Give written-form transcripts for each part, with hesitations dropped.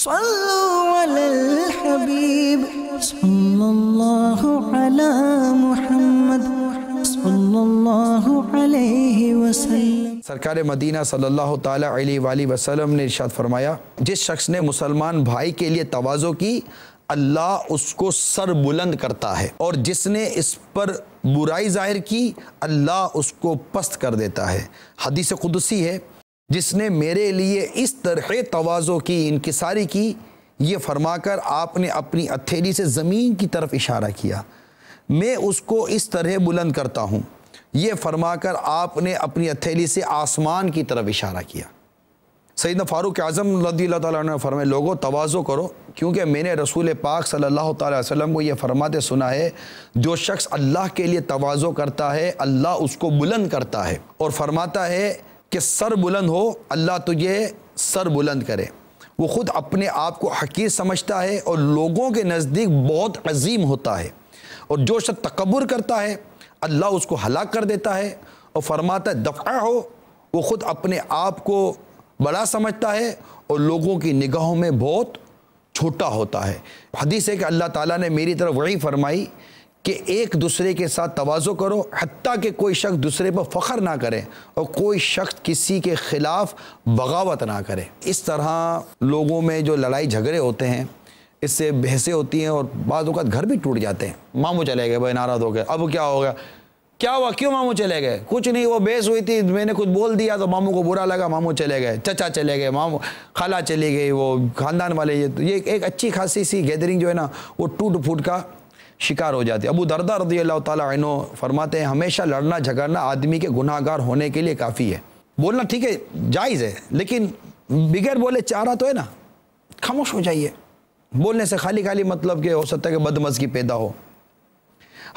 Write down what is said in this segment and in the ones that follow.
صلوا علی الحبیب صلی اللہ علی محمد صلی اللہ علیہ وسلم۔ سرکار مدینہ صلی اللہ تعالیٰ علیہ وآلہ وسلم نے ارشاد فرمایا، جس شخص نے مسلمان بھائی کے لیے تواضع کی اللہ اس کو سر بلند کرتا ہے، اور جس نے اس پر برائی ظاہر کی اللہ اس کو پست کر دیتا ہے۔ حدیث قدسی ہے، جس نے میرے لیے اس طرح تواضع کی، انکساری کی، یہ فرما کر آپ نے اپنی ہتھیلی سے زمین کی طرف اشارہ کیا، میں اس کو اس طرح بلند کرتا ہوں، یہ فرما کر آپ نے اپنی ہتھیلی سے آسمان کی طرف اشارہ کیا۔ سیدنا فاروق اعظم رضی اللہ تعالیٰ عنہ نے فرمایا، لوگوں تواضع کرو، کیونکہ میں نے رسول پاک صلی اللہ تعالیٰ علیہ وسلم کو یہ فرماتے سنا ہے، جو شخص اللہ کے لیے تواضع کرتا ہے اللہ اس کو بلند کرتا ہے، اور فرماتا ہے کہ سر بلند ہو اللہ تجھے سر بلند کرے۔ وہ خود اپنے آپ کو حقیر سمجھتا ہے اور لوگوں کے نزدیک بہت عظیم ہوتا ہے، اور جو شخص تکبر کرتا ہے اللہ اس کو ہلاک کر دیتا ہے، اور فرماتا ہے دفعہ ہو، وہ خود اپنے آپ کو بڑا سمجھتا ہے اور لوگوں کی نگاہوں میں بہت چھوٹا ہوتا ہے۔ حدیث ہے کہ اللہ تعالیٰ نے میری طرف وحی فرمائی کہ ایک دوسرے کے ساتھ تواضع کرو، حتیٰ کہ کوئی شخص دوسرے پر فخر نہ کرے اور کوئی شخص کسی کے خلاف بغاوت نہ کرے۔ اس طرح لوگوں میں جو لڑائی جھگڑے ہوتے ہیں، اس سے بحثیں ہوتی ہیں اور بعض اوقات گھر بھی ٹوٹ جاتے ہیں۔ ماموں چلے گئے، بھائی ناراض ہو گئے، اب کیا ہو گیا؟ کیا ہوا؟ کیوں ماموں چلے گئے؟ کچھ نہیں، وہ بحث ہوئی تھی، میں نے کچھ بول دیا تو ماموں کو برا لگا، ماموں چلے گئے، چچا چلے گئے، ماموں خالہ چلی گئی، وہ خاندان والے۔ یہ ایک اچھی خاصی سی گیدرنگ جو ہے نا وہ ٹوٹ پھوٹ کا شکار ہو جاتی ہے۔ ابو درداء رضی اللہ تعالیٰ عنہ فرماتے ہیں، ہمیشہ لڑنا جھگڑنا آدمی کے گناہ گار ہونے کے لیے کافی ہے۔ بولنا ٹھیک ہے، جائز ہے، لیکن بغیر بولے چارہ تو ہے نا، خاموش ہو جائیے۔ بولنے سے خالی مطلب کہ ہو سکتا ہے کہ بدمزگی پیدا ہو۔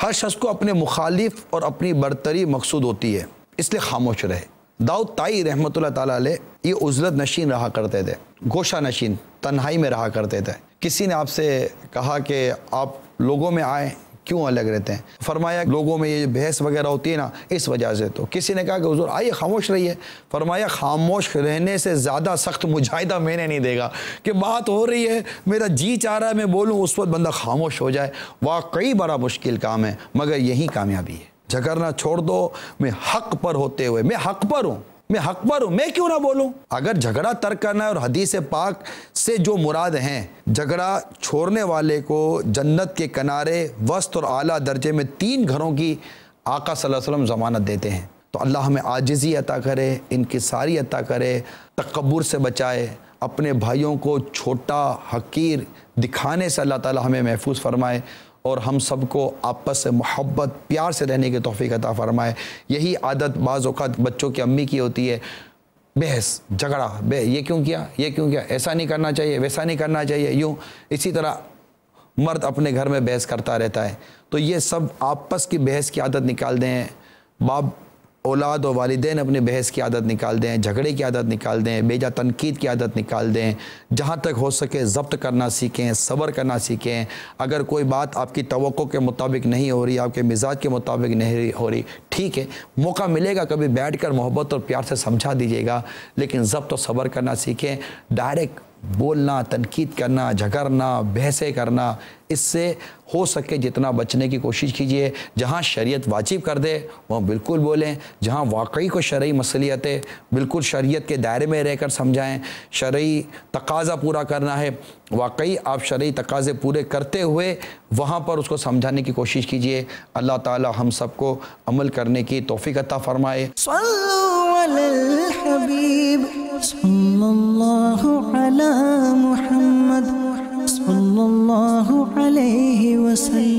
ہر شخص کو اپنے مخالف اور اپنی برتری مقصود ہوتی ہے، اس لیے خاموش رہے۔ داؤد طائی رحمۃ اللہ تعالیٰ علیہ یہ عزلت نشین رہا کرتے تھے، گوشہ نشین، تنہائی میں رہا کرتے تھے۔ کسی نے آپ سے کہا کہ آپ لوگوں میں آئیں، کیوں الگ رہتے ہیں؟ فرمایا لوگوں میں یہ بحث وغیرہ ہوتی ہے نا اس وجہ سے۔ تو کسی نے کہا کہ حضور آئیے خاموش رہیے۔ فرمایا خاموش رہنے سے زیادہ سخت مجاہدہ میں نے نہیں دے گا کہ بات ہو رہی ہے، میرا جی چاہ رہا ہے میں بولوں، اس وقت بندہ خاموش ہو جائے۔ واقعی بڑا مشکل کام ہے، مگر یہی کامیابی ہے۔ جھگڑنا چھوڑ دو، میں حق پر ہوتے ہوئے، میں حق پر ہوں، میں کیوں نہ بولوں؟ اگر جھگڑا ترک کرنا ہے، اور حدیث پاک سے جو مراد ہیں، جھگڑا چھوڑنے والے کو جنت کے کنارے وسط اور اعلیٰ درجے میں 3 گھروں کی آقا صلی اللہ علیہ وسلم ضمانت دیتے ہیں۔ تو اللہ ہمیں عاجزی عطا کرے، انکساری عطا کرے، تکبر سے بچائے، اپنے بھائیوں کو چھوٹا حقیر دکھانے سے اللہ تعالی ہمیں محفوظ فرمائے، اور ہم سب کو آپس سے محبت پیار سے رہنے کی توفیق عطا فرمائے۔ یہی عادت بعض اوقات بچوں کی امی کی ہوتی ہے، بحث جھگڑا، یہ کیوں کیا، ایسا نہیں کرنا چاہیے، ویسا نہیں کرنا چاہیے، یوں۔ اسی طرح مرد اپنے گھر میں بحث کرتا رہتا ہے۔ تو یہ سب آپس کی بحث کی عادت نکال دیں، باپ اولاد اور والدین اپنے بحث کی عادت نکال دیں، جھگڑے کی عادت نکال دیں، بیجا تنقید کی عادت نکال دیں۔ جہاں تک ہو سکے ضبط کرنا سیکھیں، صبر کرنا سیکھیں۔ اگر کوئی بات آپ کی توقع کے مطابق نہیں ہو رہی، آپ کے مزاج کے مطابق نہیں ہو رہی، ٹھیک ہے، موقع ملے گا کبھی بیٹھ کر محبت اور پیار سے سمجھا دیجیے گا، لیکن ضبط اور صبر کرنا سیکھیں۔ ڈائریکٹ بولنا، تنقید کرنا، جھگڑنا، بحثیں کرنا، اس سے ہو سکے جتنا بچنے کی کوشش کیجیے۔ جہاں شریعت واجب کر دے وہاں بالکل بولیں، جہاں واقعی کو شرعی مصلیحت ہے بالکل شریعت کے دائرے میں رہ کر سمجھائیں۔ شرعی تقاضا پورا کرنا ہے، واقعی آپ شرعی تقاضے پورے کرتے ہوئے وہاں پر اس کو سمجھانے کی کوشش کیجیے۔ اللہ تعالی ہم سب کو عمل کرنے کی توفیق عطا فرمائے۔ صلوا علی الحبیب صلی اللہ علی محمد صلی اللہ علیہ وسلم۔